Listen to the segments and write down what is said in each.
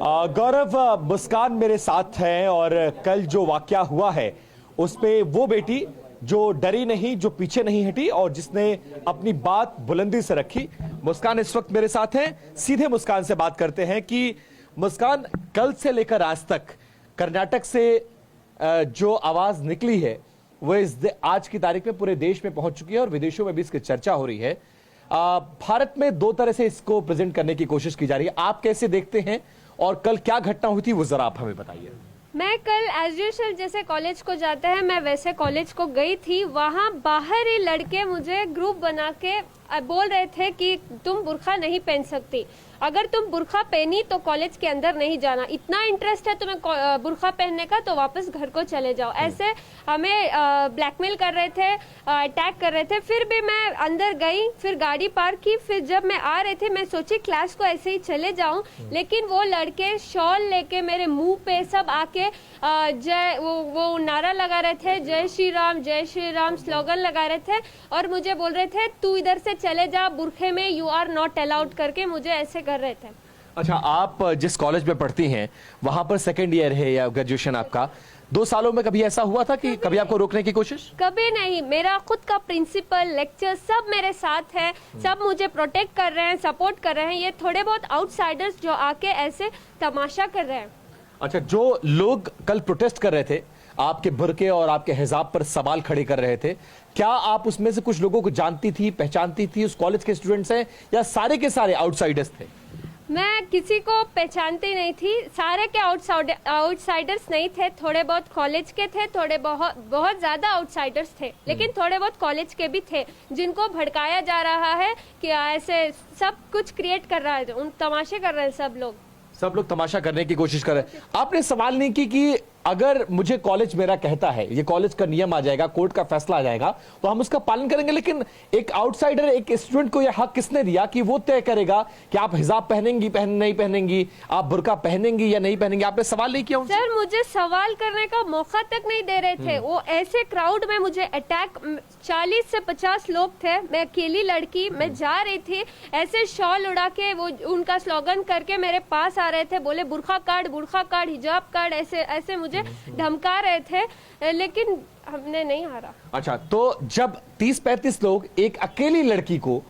गौरव, मुस्कान मेरे साथ है और कल जो वाकया हुआ है उस पे वो बेटी जो डरी नहीं, जो पीछे नहीं हटी और जिसने अपनी बात बुलंदी से रखी, मुस्कान इस वक्त मेरे साथ हैं। सीधे मुस्कान से बात करते हैं कि मुस्कान, कल से लेकर आज तक कर्नाटक से जो आवाज निकली है वो आज की तारीख में पूरे देश में पहुंच चुकी है और विदेशों में भी इसकी चर्चा हो रही है। भारत में दो तरह से इसको प्रेजेंट करने की कोशिश की जा रही है, आप कैसे देखते हैं और कल क्या घटना हुई थी वो जरा आप हमें बताइए। मैं कल एज यूजुअल जैसे कॉलेज को जाते हैं मैं वैसे कॉलेज को गई थी। वहाँ बाहर ही लड़के मुझे ग्रुप बना के बोल रहे थे कि तुम बुर्का नहीं पहन सकती, अगर तुम बुर्का पहनी तो कॉलेज के अंदर नहीं जाना, इतना इंटरेस्ट है तुम्हें बुर्का पहनने का तो वापस घर को चले जाओ। ऐसे हमें ब्लैकमेल कर रहे थे, अटैक कर रहे थे। फिर भी मैं अंदर गई, फिर गाड़ी पार्क की, फिर जब मैं आ रही थी मैं सोची क्लास को ऐसे ही चले जाऊं, लेकिन वो लड़के शॉल लेके मेरे मुंह पे सब आके वो नारा लगा रहे थे, जय श्री राम स्लोगन लगा रहे थे और मुझे बोल रहे थे तू इधर से चले जा, बुरखे में यू आर नॉट अलाउड करके मुझे ऐसे कर रहे थे। अच्छा, आप जिस कॉलेज में पढ़ती हैं वहां पर सेकेंड ईयर है या ग्रेजुएशन आपका, 2 सालों में कभी ऐसा हुआ था कि कभी आपको रोकने की कोशिश? कभी नहीं, मेरा खुद का प्रिंसिपल, लेक्चर सब मेरे साथ है, सब मुझे प्रोटेक्ट कर रहे हैं, सपोर्ट कर रहे हैं। ये थोड़े बहुत आउटसाइडर्स जो आके ऐसे तमाशा कर रहे हैं। अच्छा, जो लोग कल प्रोटेस्ट कर रहे थे आपके बुर्के और आपके हिजाब पर सवाल खड़े कर रहे थे, क्या आप उसमें से कुछ लोगों को जानती थी, पहचानती थी, उस कॉलेज के स्टूडेंट्स हैं या सारे के सारे आउटसाइडर्स थे? मैं किसी को पहचानती नहीं थी, सारे के आउटसाइडर्स नहीं थे, थोड़े बहुत कॉलेज के थे, थोड़े बहुत ज्यादा आउटसाइडर्स थे, लेकिन थोड़े बहुत कॉलेज के भी थे जिनको भड़काया जा रहा है कि ऐसे सब कुछ क्रिएट कर रहा है, उन तमाशे कर रहे हैं सब लोग तमाशा करने की कोशिश कर रहे हैं। आपने सवाल नहीं की कि अगर मुझे कॉलेज मेरा कहता है, ये कॉलेज का नियम आ जाएगा, कोर्ट का फैसला आ जाएगा तो हम उसका पालन करेंगे, लेकिन एक आउटसाइडर, एक स्टूडेंट को यह हक किसने दिया कि वो तय करेगा कि आप हिजाब पहनेंगी नहीं पहनेंगी, आप बुर्का पहनेंगी या नहीं पहनेंगी? आपने सवाल नहीं किया उनसे? सर, मुझे सवाल करने का मौका तक नहीं दे रहे थे। वो ऐसे क्राउड में मुझे अटैक, 40 से 50 लोग थे, मैं अकेली लड़की, मैं जा रही थी, ऐसे शॉल उड़ा के वो उनका स्लोगन करके मेरे पास आ रहे थे, बोले बुर्का काट, हिजाब काट, ऐसे मुझे धमका रहे थे, लेकिन हमने नहीं हारा। अच्छा, तो जब 30-35 लोग एक अकेली लड़की को,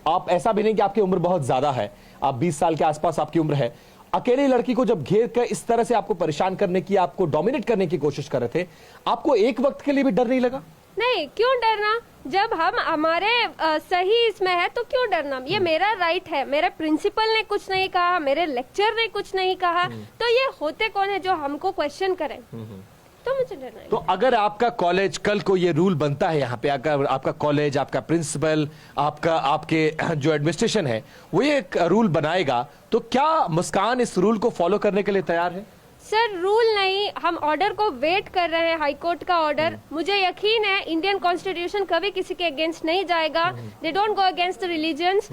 आप ऐसा भी नहीं कि आपकी उम्र बहुत ज्यादा है, आप 20 साल के आसपास आपकी उम्र है, अकेली लड़की को जब घेर कर इस तरह से आपको परेशान करने की, आपको डोमिनेट करने की कोशिश कर रहे थे, आपको एक वक्त के लिए भी डर नहीं लगा? नहीं, क्यों डरना, जब हम हमारे सही इसमें है तो क्यों डरना? ये मेरा राइट है, मेरे प्रिंसिपल ने कुछ नहीं कहा, मेरे लेक्चर ने कुछ नहीं कहा, तो ये होते कौन है जो हमको क्वेश्चन करें? तो मुझे डरना है। तो अगर आपका कॉलेज कल को ये रूल बनता है, यहाँ पे अगर आपका कॉलेज, आपका प्रिंसिपल, आपके जो एडमिनिस्ट्रेशन है वो ये रूल बनाएगा, तो क्या मुस्कान इस रूल को फॉलो करने के लिए तैयार है? सर, रूल नहीं, हम ऑर्डर को वेट कर रहे हैं, हाई कोर्ट का ऑर्डर। मुझे यकीन है इंडियन कॉन्स्टिट्यूशन कभी किसी के अगेंस्ट नहीं जाएगा, they don't go against the religions,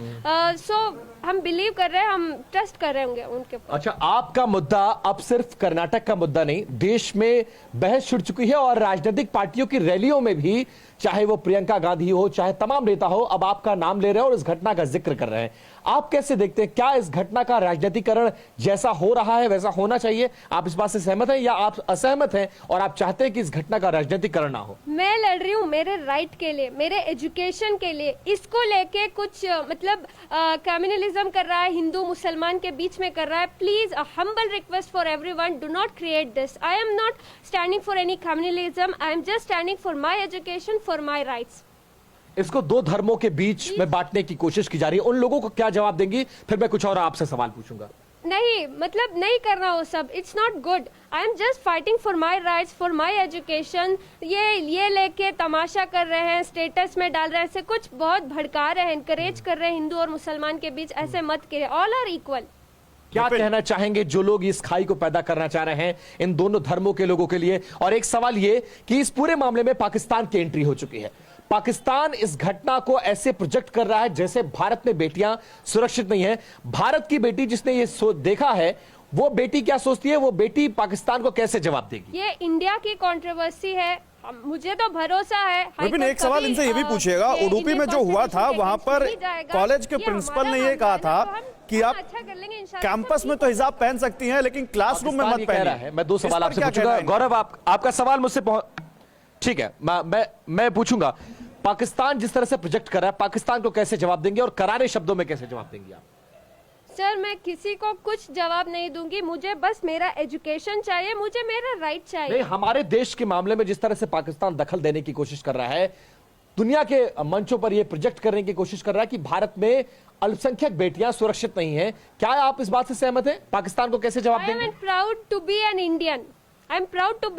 so हम बिलीव कर रहे हैं, हम ट्रस्ट कर रहे होंगे उनके ऊपर। अच्छा, आपका मुद्दा अब सिर्फ कर्नाटक का मुद्दा नहीं, देश में बहस छिड़ चुकी है और राजनीतिक पार्टियों की रैलियों में भी, चाहे वो प्रियंका गांधी हो, चाहे तमाम नेता हो, अब आपका नाम ले रहे हैं और इस घटना का जिक्र कर रहे हैं। आप कैसे देखते हैं, क्या इस घटना का राजनीतिकरण जैसा हो रहा है वैसा होना चाहिए? आप इस बात से सहमत हैं या आप असहमत हैं और आप चाहते हैं कि इस घटना का राजनीतिकरण ना हो? मैं लड़ रही हूँ मेरे राइट के लिए, मेरे एजुकेशन के लिए। इसको लेके कुछ मतलब कम्युनलिज्म कर रहा है, हिंदू मुसलमान के बीच में कर रहा है। Please, a humble request for everyone, do not create this. I am not standing for any communalism, I am just standing for my education, for my rights. इसको 2 धर्मों के बीच में बांटने की कोशिश की जा रही है, उन लोगों को क्या जवाब देंगी? फिर मैं कुछ और आपसे सवाल पूछूंगा। नहीं, मतलब नहीं करना वो सब, it's not good. I am just fighting for my rights, for my education. ये लेके तमाशा कर रहे हैं, स्टेटस में डाल रहे हैं, ऐसे कुछ बहुत भड़का रहे हैं, इनकरेज कर रहे हैं हिंदू और मुसलमान के बीच, ऐसे मत करिए, ऑल आर इक्वल। क्या कहना चाहेंगे जो लोग इस खाई को पैदा करना चाह रहे हैं इन दोनों धर्मों के लोगों के लिए? और एक सवाल ये कि इस पूरे मामले में पाकिस्तान की एंट्री हो चुकी है, पाकिस्तान इस घटना को ऐसे प्रोजेक्ट कर रहा है जैसे भारत में बेटियां सुरक्षित नहीं है। भारत की बेटी जिसने ये देखा है, वो बेटी क्या सोचती है, वो बेटी पाकिस्तान को कैसे जवाब देगी? ये इंडिया की कंट्रोवर्सी है, मुझे तो भरोसा है। विपिन, एक सवाल इनसे ये भी पूछिएगा, उडुपी में जो हुआ था वहां पर कॉलेज के प्रिंसिपल ने ये कहा था कि आप कैंपस में तो हिजाब पहन सकती हैं लेकिन क्लासरूम में मत पहनिए। मैं दो सवाल आपसे पूछूंगा। गौरव, आपका सवाल मुझसे ठीक है, मैं पूछूंगा, पाकिस्तान जिस तरह से प्रोजेक्ट कर रहा है, पाकिस्तान को कैसे जवाब देंगे और करारे शब्दों में कैसे जवाब देंगे आप? सर, मैं किसी को कुछ जवाब नहीं दूंगी, मुझे बस मेरा एजुकेशन चाहिए, मुझे मेरा राइट चाहिए। नहीं, हमारे देश के मामले में जिस तरह से पाकिस्तान दखल देने की कोशिश कर रहा है, दुनिया के मंचों पर यह प्रोजेक्ट करने की कोशिश कर रहा है कि भारत में अल्पसंख्यक बेटियां सुरक्षित नहीं है, क्या आप इस बात से सहमत हैं? पाकिस्तान को कैसे जवाब देंगे? I am proud to be an Indian. I am proud to